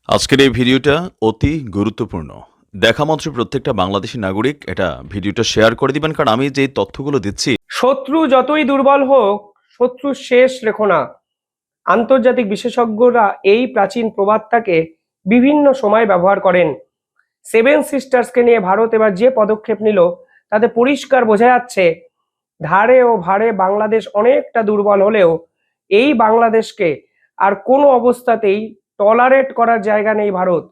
আজকের এই ভিডিওটা অতি গুরুত্বপূর্ণ। দেখামাত্র প্রত্যেকটা বাংলাদেশী নাগরিক এটা ভিডিওটা শেয়ার করে দিবেন, কারণ আমি যে তথ্যগুলো দিচ্ছি। শত্রু যতই দুর্বল হোক, শত্রু শেষ রেখো না। আন্তর্জাতিক বিশেষজ্ঞরা এই প্রাচীন প্রবাদটাকে বিভিন্ন সময় ব্যবহার করেন। সেভেন সিস্টার্সকে নিয়ে ভারত এবার যে পদক্ষেপ নিল তাতে পরিষ্কার বোঝা যাচ্ছে ধারে ও ভারে বাংলাদেশ অনেকটা দুর্বল হলেও এই বাংলাদেশকে আর কোনো অবস্থাতেই টলারেট করার জায়গা নেই ভারত।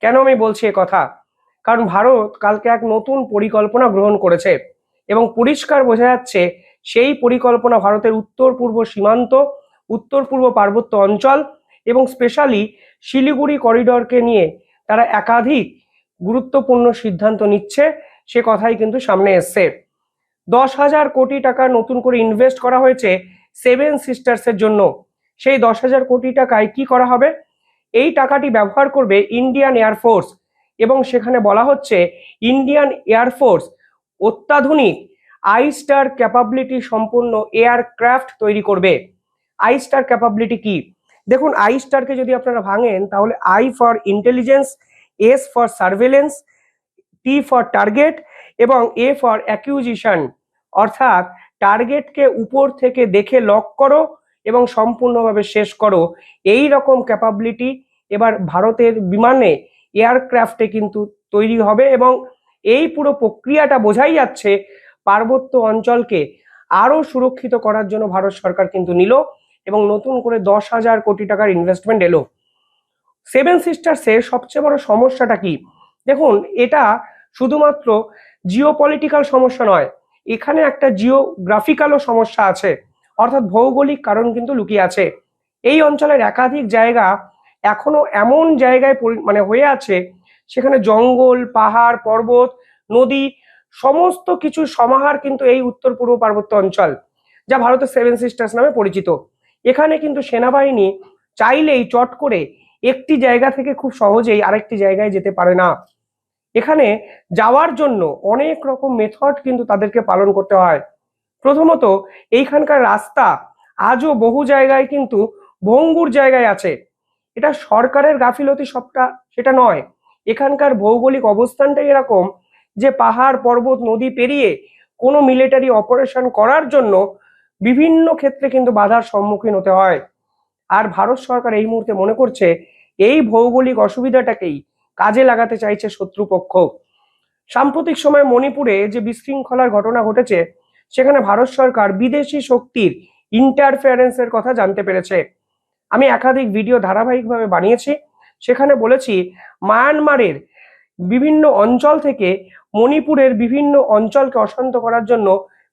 কেন আমি বলছি এ কথা? কারণ ভারত কালকে এক নতুন পরিকল্পনা গ্রহণ করেছে এবং পরিষ্কার বোঝা যাচ্ছে সেই পরিকল্পনা ভারতের উত্তর পূর্ব সীমান্ত, উত্তর পূর্ব পার্বত্য অঞ্চল এবং স্পেশালি শিলিগুড়ি করিডরকে নিয়ে তারা একাধিক গুরুত্বপূর্ণ সিদ্ধান্ত নিচ্ছে, সে কথাই কিন্তু সামনে এসছে। 10,000 কোটি টাকা নতুন করে ইনভেস্ট করা হয়েছে সেভেন সিস্টার্সের জন্য। সেই 10,000 কোটি টাকায় কি করা হবে? এই টাকাটি ব্যবহার করবে ইন্ডিয়ান এয়ারফোর্স এবং সেখানে বলা হচ্ছে ইন্ডিয়ান এয়ারফোর্স অত্যাধুনিক আইস্টার ক্যাপাবিলিটি সম্পন্ন এয়ারক্রাফট তৈরি করবে। আইস্টার ক্যাপাবিলিটি কি? দেখুন, আইস্টারকে যদি আপনারা ভাঙেন তাহলে I for intelligence, S for surveillance, T for target এবং এ ফর অ্যাকিউজিশন, অর্থাৎ টার্গেটকে উপর থেকে দেখে লক করো এবং সম্পূর্ণভাবে শেষ করো। এই রকম ক্যাপাবিলিটি এবার ভারতের বিমানে, এয়ারক্রাফটে কিন্তু তৈরি হবে এবং এই পুরো প্রক্রিয়াটা বোঝাই যাচ্ছে পার্বত্য অঞ্চলকে আরো সুরক্ষিত করার জন্য ভারত সরকার কিন্তু নিল এবং নতুন করে 10,000 কোটি টাকার ইনভেস্টমেন্ট এলো। সেভেন সিস্টার্সের সবচেয়ে বড় সমস্যাটা কি? দেখুন, এটা শুধুমাত্র জিওপলিটিক্যাল সমস্যা নয়, এখানে একটা জিওগ্রাফিক্যালও সমস্যা আছে, অর্থাৎ ভৌগোলিক কারণ কিন্তু লুকিয়ে আছে। এই অঞ্চলের একাধিক জায়গা এখনো এমন জায়গায় হয়ে আছে, সেখানে জঙ্গল, পাহাড়, পর্বত, নদী সমস্ত কিছুর সমাহার কিন্তু এই উত্তর পূর্ব পার্বত্য অঞ্চল, যা ভারতের সেভেন সিস্টার্স নামে পরিচিত। এখানে কিন্তু সেনাবাহিনী চাইলেই চট করে একটি জায়গা থেকে খুব সহজেই আরেকটি জায়গায় যেতে পারে না। এখানে যাওয়ার জন্য অনেক রকম মেথড কিন্তু তাদেরকে পালন করতে হয়। প্রথমত, এইখানকার রাস্তা আজও বহু জায়গায় কিন্তু ভঙ্গুর জায়গায় আছে। এটা সরকারের গাফিলতি সবটা সেটা নয়, এখানকার ভৌগোলিক অবস্থানটাই এরকম যে পাহাড়, পর্বত, নদী পেরিয়ে কোনো মিলিটারি অপারেশন করার জন্য বিভিন্ন ক্ষেত্রে কিন্তু বাধার সম্মুখীন হতে হয়। আর ভারত সরকার এই মুহূর্তে মনে করছে এই ভৌগোলিক অসুবিধাটাকেই কাজে লাগাতে চাইছে শত্রুপক্ষ। সাম্প্রতিক সময়ে মণিপুরে যে বিশৃঙ্খলার ঘটনা ঘটেছে, সেখানে ভারত সরকার বিদেশি শক্তির ইন্টারফেয়ারেন্সের কথা জানতে পেরেছে। আমি একাধিক ভিডিও ধারাবাহিকভাবে বানিয়েছি, সেখানে বলেছি মায়ানমারের বিভিন্ন অঞ্চল থেকে মণিপুরের বিভিন্ন অঞ্চলকে অশান্ত করার জন্য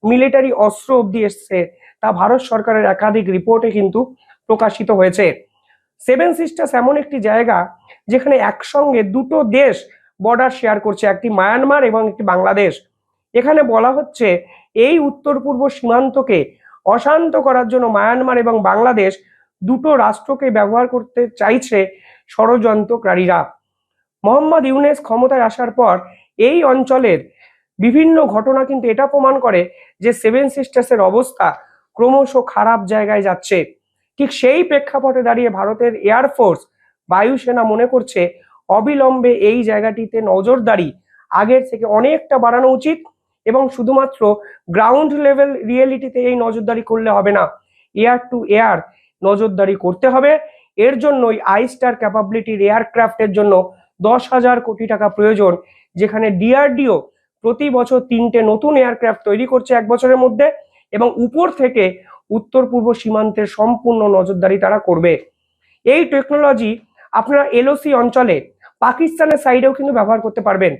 মিলিটারি অস্ত্র অব্দি এসছে, তা ভারত সরকারের একাধিক রিপোর্টে কিন্তু প্রকাশিত হয়েছে। সেভেন সিস্টার্স এমন একটি জায়গা যেখানে একসঙ্গে দুটো দেশ বর্ডার শেয়ার করছে, একটি মায়ানমার এবং একটি বাংলাদেশ। এখানে বলা হচ্ছে এই উত্তর পূর্ব সীমান্তকে অশান্ত করার জন্য মায়ানমার এবং বাংলাদেশ দুটো রাষ্ট্রকে ব্যবহার করতে চাইছে ষড়যন্ত্রকারীরা। মোহাম্মদ ইউনুস ক্ষমতায় আসার পর এই অঞ্চলের বিভিন্ন ঘটনা কিন্তু এটা প্রমাণ করে যে সেভেন সিস্টার্সের অবস্থা ক্রমশ খারাপ জায়গায় যাচ্ছে। ঠিক সেই প্রেক্ষাপটে দাঁড়িয়ে ভারতের এয়ারফোর্স, বায়ুসেনা মনে করছে অবিলম্বে এই জায়গাটিতে নজরদারি আগের থেকে অনেকটা বাড়ানো উচিত এবং শুধুমাত্র গ্রাউন্ড লেভেল রিয়েলিটিতে এই নজরদারি করলে হবে না, এয়ার টু এয়ার নজরদারি করতে হবে। এর জন্যই আইস্টার ক্যাপাবিলিটির এয়ারক্রাফটের জন্য 10,000 কোটি টাকা প্রয়োজন, যেখানে ডিআরডিও প্রতি বছর 3টে নতুন এয়ারক্রাফট তৈরি করছে 1 বছরের মধ্যে এবং উপর থেকে উত্তর পূর্ব সীমান্তের সম্পূর্ণ নজরদারি তারা করবে। এই টেকনোলজি আপনারা এলওসি অঞ্চলে পাকিস্তানের সাইডেও কিন্তু ব্যবহার করতে পারবেন,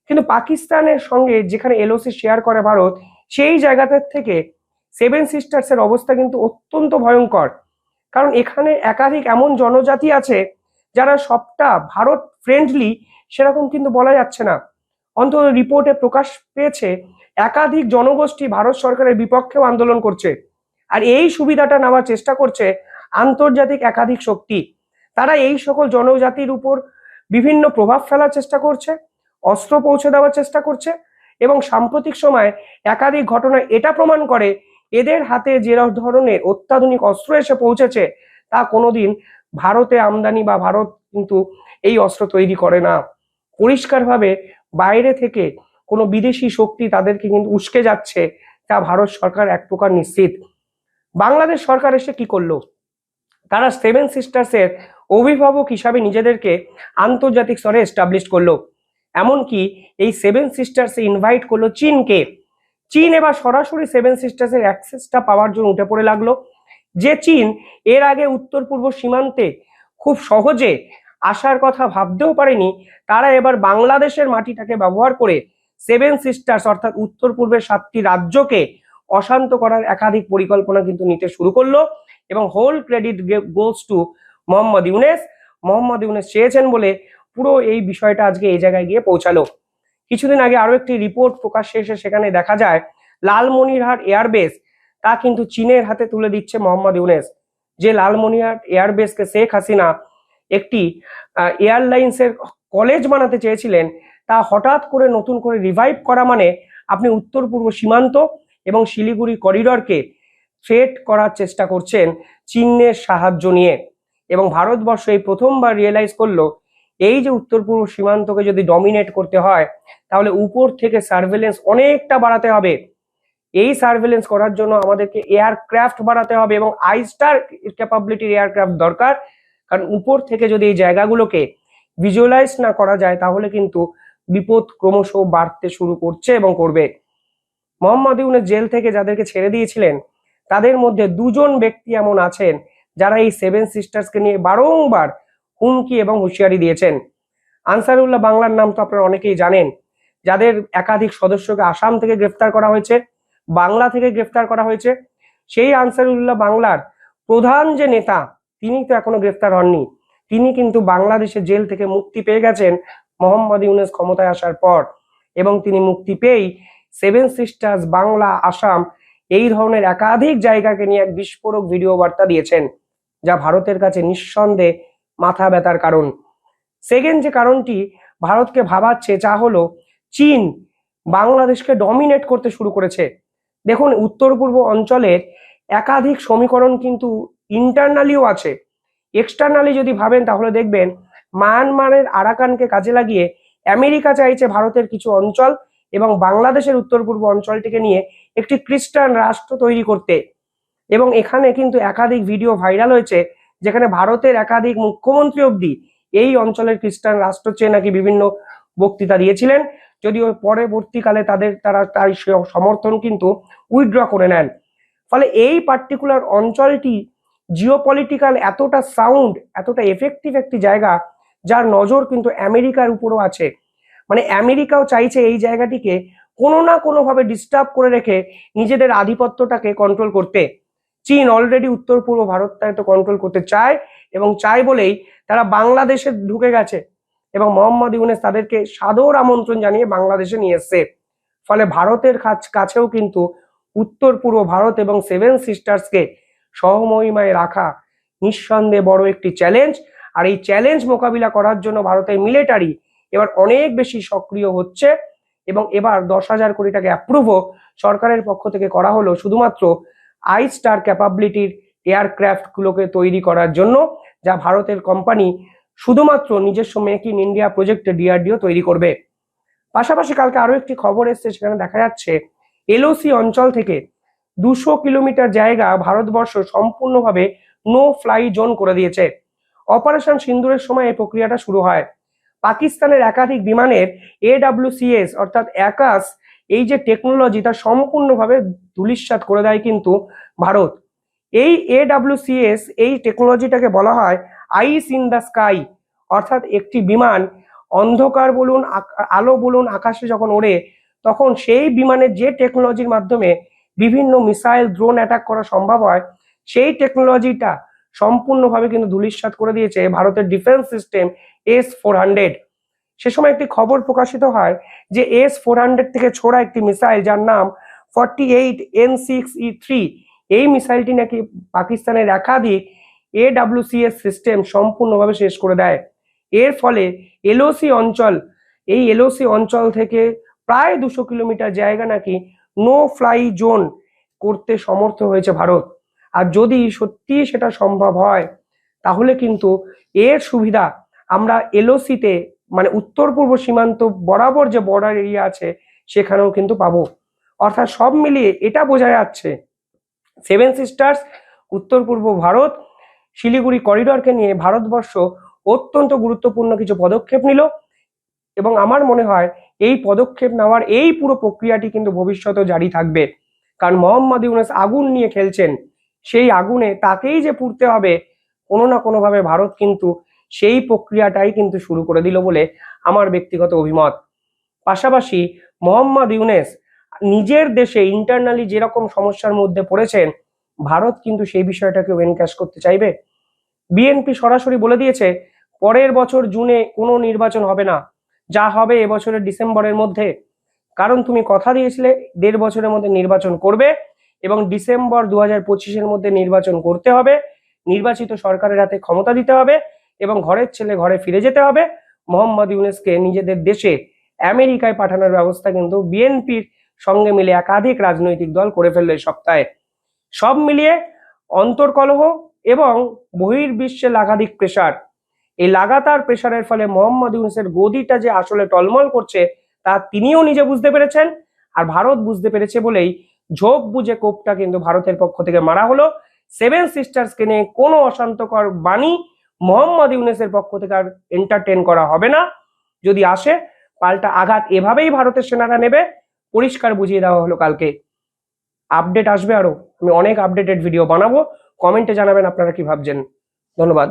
কিন্তু পাকিস্তানের সঙ্গে যেখানে এলওসি শেয়ার করে ভারত, সেই জায়গাটার থেকে সেভেন সিস্টার্সের অবস্থা কিন্তু অত্যন্ত ভয়ঙ্কর। কারণ এখানে একাধিক এমন জনজাতি আছে যারা সবটা ভারত ফ্রেন্ডলি সেরকম কিন্তু বলা যাচ্ছে না। অন্তত রিপোর্টে প্রকাশ পেয়েছে একাধিক জনগোষ্ঠী ভারত সরকারের বিপক্ষেও আন্দোলন করছে, আর এই সুবিধাটা নেওয়ার চেষ্টা করছে আন্তর্জাতিক একাধিক শক্তি। তারা এই সকল জনজাতির উপর বিভিন্ন প্রভাব ফেলার চেষ্টা করছে, অস্ত্র পৌঁছে দেওয়ার চেষ্টা করছে এবং সাম্প্রতিক সময়ে একাধিক ঘটনা এটা প্রমাণ করে এদের হাতে যে ধরনের অত্যাধুনিক অস্ত্র এসে পৌঁছেছে তা কোনোদিন ভারতে আমদানি বা ভারত কিন্তু এই অস্ত্র তৈরি করে না। পরিষ্কারভাবে বাইরে থেকে কোনো বিদেশি শক্তি তাদেরকে কিন্তু উস্কে যাচ্ছে, তা ভারত সরকার এক প্রকার নিশ্চিত। বাংলাদেশ সরকার এসে কি করলো? তারা সেভেন সিস্টার্সের অভিভাবক হিসাবে নিজেদেরকে আন্তর্জাতিক স্তরে এস্টাবলিশ করলো। এমনকি এই সেভেন সিস্টার্সে ইনভাইট করলো চীনকে। চীন এবার সরাসরি সেভেন সিস্টার্সের অ্যাক্সেসটা পাওয়ার জন্য উঠে পড়ে লাগলো। যে চীন এর আগে উত্তর পূর্ব সীমান্তে খুব সহজে আসার কথা ভাবতেও পারেনি, তারা এবার বাংলাদেশের মাটিটাকে ব্যবহার করে সেভেন সিস্টার্স অর্থাৎ উত্তর পূর্বের 7টি রাজ্যকে অশান্ত করার একাধিক পরিকল্পনা কিন্তু নিতে শুরু করলো। এবং whole credit goes to Mohammad Yunus. Mohammad Yunus চেয়েছেন বলে পুরো এই বিষয়টা আজকে এই জায়গায় গিয়ে পৌঁছালো। কিছুদিন আগে আরো একটি রিপোর্ট প্রকাশ্যে এসে সেখানে দেখা যায় লালমনিরহাট এয়ারবেস তা কিন্তু চীনের হাতে তুলে দিচ্ছে মোহাম্মদ ইউনেস। যে লালমনিরহাট এয়ারবেসকে শেখ হাসিনা একটি এয়ারলাইন্সের কলেজ বানাতে চেয়েছিলেন, তা হঠাৎ করে নতুন করে রিভাইভ করা মানে আপনি উত্তর পূর্ব সীমান্ত এবং শিলিগুড়ি করিডরকে থ্রেট করার চেষ্টা করছেন চীনের সাহায্য নিয়ে। এবং ভারতবর্ষ এই প্রথমবার রিয়েলাইজ করলো এই যে উত্তর পূর্ব সীমান্তকে যদি ডমিনেট করতে হয় তাহলে উপর থেকে সার্ভেলেন্স অনেকটা বাড়াতে হবে। এই সার্ভেলেন্স করার জন্য আমাদেরকে এয়ারক্রাফট বাড়াতে হবে এবং আইস্টার ক্যাপাবিলিটির এয়ারক্রাফট দরকার। কারণ উপর থেকে যদি এই জায়গাগুলোকে ভিজুয়ালাইজ না করা যায় তাহলে কিন্তু বিপদ ক্রমশ বাড়তে শুরু করছে এবং করবে। মোহাম্মদ ইউনূস জেল থেকে যাদেরকে ছেড়ে দিয়েছিলেন তাদের মধ্যে 2জন ব্যক্তি এমন আছেন যারা এই সেভেন সিস্টার্সকে নিয়ে বারংবার হুমকি এবং হুঁশিয়ারি দিয়েছেন। আনসারুল্লাহ বাংলার নাম তো আপনারা অনেকেই জানেন, যাদের একাধিক সদস্যকে আসাম থেকে গ্রেফতার করা হয়েছে, বাংলা থেকে গ্রেফতার করা হয়েছে। সেই আনসারুল্লাহ বাংলার প্রধান যে নেতা তিনি তো এখনো গ্রেফতার হননি। তিনি কিন্তু বাংলাদেশের জেল থেকে মুক্তি পেয়ে গেছেন মোহাম্মদ ইউনূস ক্ষমতায় আসার পর। এবং তিনি মুক্তি পেয়েই সেভেন সিস্টার্স, বাংলা, আসাম এই ধরনের একাধিক জায়গাকে নিয়ে এক বিস্ফোরক ভিডিও বার্তা দিয়েছেন, যা ভারতের কাছে নিঃসন্দেহে মাথা ব্যথার কারণ। সেকেন্ড যে কারণটি ভারতকে ভাবাচ্ছে তা হলো চীন বাংলাদেশকে ডমিনেট করতে শুরু করেছে। দেখুন, উত্তর পূর্ব অঞ্চলের একাধিক সমীকরণ কিন্তু ইন্টারনালিও আছে। এক্সটার্নালি যদি ভাবেন তাহলে দেখবেন মায়ানমারের আরাকানকে কাজে লাগিয়ে আমেরিকা চাইছে ভারতের কিছু অঞ্চল এবং বাংলাদেশের উত্তর পূর্ব অঞ্চলটিকে নিয়ে একটি খ্রিস্টান রাষ্ট্র তৈরি করতে। এবং এখানে কিন্তু একাধিক ভিডিও ভাইরাল হয়েছে যেখানে ভারতের একাধিক মুখ্যমন্ত্রী অবধি এই অঞ্চলের খ্রিস্টান রাষ্ট্র চেয়ে নাকি বিভিন্ন বক্তৃতা দিয়েছিলেন, যদিও পরবর্তীকালে তারা তার সমর্থন কিন্তু উইথড্র করে নেন। ফলে এই পার্টিকুলার অঞ্চলটি জিওপলিটিক্যাল এতটা সাউন্ড, এতটা এফেক্টিভ একটি জায়গা যার নজর কিন্তু আমেরিকার উপরও আছে। মানে আমেরিকাও চাইছে এই জায়গাটিকে কোনো না কোনোভাবে ডিস্টার্ব করে রেখে নিজেদের আধিপত্যটাকে কন্ট্রোল করতে। চীন অলরেডি উত্তর পূর্ব ভারতটাকে কন্ট্রোল করতে চায় এবং চায় বলেই তারা বাংলাদেশে ঢুকে গেছে এবং মোহাম্মদ ইউনূস তাদেরকে সাদর আমন্ত্রণ জানিয়ে বাংলাদেশে নিয়ে এসছে। ফলে ভারতের কাছেও কিন্তু উত্তর পূর্ব ভারত এবং সেভেন সিস্টার্সকে সহমহিমায় রাখা নিঃসন্দেহে বড় একটি চ্যালেঞ্জ। আর এই চ্যালেঞ্জ মোকাবিলা করার জন্য ভারতের মিলিটারি এবার অনেক বেশি সক্রিয় হচ্ছে এবং এবার 10,000 কোটি টাকা অ্যাপ্রুভও সরকারের পক্ষ থেকে করা হলো শুধুমাত্র আইস্টার ক্যাপাবিলিটির এয়ারক্রাফট গুলোকে তৈরি করার জন্য, যা ভারতের কোম্পানি শুধুমাত্র নিজস্ব মেক ইন ইন্ডিয়া প্রজেক্টে ডিআরডিও তৈরি করবে। পাশাপাশি কালকে আরো একটি খবর এসছে, সেখানে দেখা যাচ্ছে এলওসি অঞ্চল থেকে 200 কিলোমিটার জায়গা ভারতবর্ষ সম্পূর্ণভাবে নো ফ্লাই জোন করে দিয়েছে। অপারেশন সিন্দুরের সময় এই প্রক্রিয়াটা শুরু হয়। পাকিস্তানের একাধিক বিমানের AWCS অর্থাৎ আকাশ এই যে টেকনোলজি তা সম্পূর্ণভাবে ধূলিসাৎ করে দেয় কিন্তু ভারত। এই AWCS এই টেকনোলজিটাকে বলা হয় আইস ইন দ্য স্কাই, অর্থাৎ একটি বিমান অন্ধকার বলুন আলো বলুন আকাশে যখন ওড়ে তখন সেই বিমানের যে টেকনোলজির মাধ্যমে বিভিন্ন মিসাইল ড্রোন অ্যাটাক করা সম্ভব হয় সেই টেকনোলজিটা সম্পূর্ণভাবে কিন্তু ধূলিসাৎ করে দিয়েছে ভারতের ডিফেন্স সিস্টেম S-400। সে সময় একটি খবর প্রকাশিত হয় যে S-400 থেকে ছোড়া একটি মিসাইল যার নাম 48 N6E3, এই মিসাইলটি নাকি পাকিস্তানের একাধিক AWCS সিস্টেম সম্পূর্ণভাবে শেষ করে দেয়। এর ফলে এলওসি অঞ্চল, এই এলওসি অঞ্চল থেকে প্রায় 200 কিলোমিটার জায়গা নাকি নো ফ্লাই জোন করতে সমর্থ হয়েছে ভারত। আর যদি সত্যি সেটা সম্ভব হয় তাহলে কিন্তু এর সুবিধা আমরা এলওসিতে মানে উত্তর পূর্ব সীমান্ত বরাবর যে বর্ডার এরিয়া আছে সেখানেও কিন্তু পাবো। অর্থাৎ সব মিলিয়ে এটা বোঝা যাচ্ছে সেভেন সিস্টার্স, উত্তর পূর্ব ভারত, শিলিগুড়ি করিডরকে নিয়ে ভারতবর্ষ অত্যন্ত গুরুত্বপূর্ণ কিছু পদক্ষেপ নিল এবং আমার মনে হয় এই পদক্ষেপ নেওয়ার এই পুরো প্রক্রিয়াটি কিন্তু ভবিষ্যতেও জারি থাকবে। কারণ মোহাম্মদ ইউনূস আগুন নিয়ে খেলছেন, সেই আগুনে তাকেই যে পুড়তে হবে কোনো না কোনোভাবে ভারত কিন্তু সেই প্রক্রিয়াটাই কিন্তু শুরু করে দিল বলে আমার ব্যক্তিগত অভিমত। পাশাপাশি মোহাম্মদ ইউনূস নিজের দেশে ইন্টারনালি যেরকম সমস্যার মধ্যে পড়েছেন, ভারত কিন্তু সেই বিষয়টাকে এনক্যাশ করতে চাইবে। বিএনপি সরাসরি বলে দিয়েছে পরের বছর জুনে কোনো নির্বাচন হবে না, যা হবে এবছরের ডিসেম্বরের মধ্যে। কারণ তুমি কথা দিয়েছিলে 1.5 বছরের মধ্যে নির্বাচন করবে এবং ডিসেম্বর 2025-এর মধ্যে নির্বাচন করতে হবে, নির্বাচিত সরকারের হাতে ক্ষমতা দিতে হবে এবং ঘরের ছেলে ঘরে ফিরে যেতে হবে। মোহাম্মদ ইউনূসকে নিজেদের দেশে আমেরিকায় পাঠানোর ব্যবস্থা কিন্তু বিএনপির সঙ্গে মিলে একাধিক রাজনৈতিক দল করে ফেললো এই সপ্তাহে। সব মিলিয়ে অন্তর্কলহ এবং বহির্বিশ্বে লাগাতার প্রেসার, এই লাগাতার প্রেসারের ফলে মোহাম্মদ ইউনূসের গদিটা যে আসলে টলমল করছে তা তিনিও নিজে বুঝতে পেরেছেন, আর ভারত বুঝতে পেরেছে বলেই ঝোপ বুঝে কোপটা কিন্তু ভারতের পক্ষ থেকে মারা হলো। সেভেন সিস্টার্সকে নিয়ে কোনো অশান্তকর বাণী মোহাম্মদ ইউনূসের পক্ষ থেকে আর এন্টারটেন করা হবে না। যদি আসে পাল্টা আঘাত এভাবেই ভারতের সেনারা নেবে, পরিষ্কার বুঝিয়ে দেওয়া হলো কালকে। আপডেট আসবে আরো, আমি অনেক আপডেটেড ভিডিও বানাবো, কমেন্টে জানাবেন আপনারা কি ভাবছেন। ধন্যবাদ।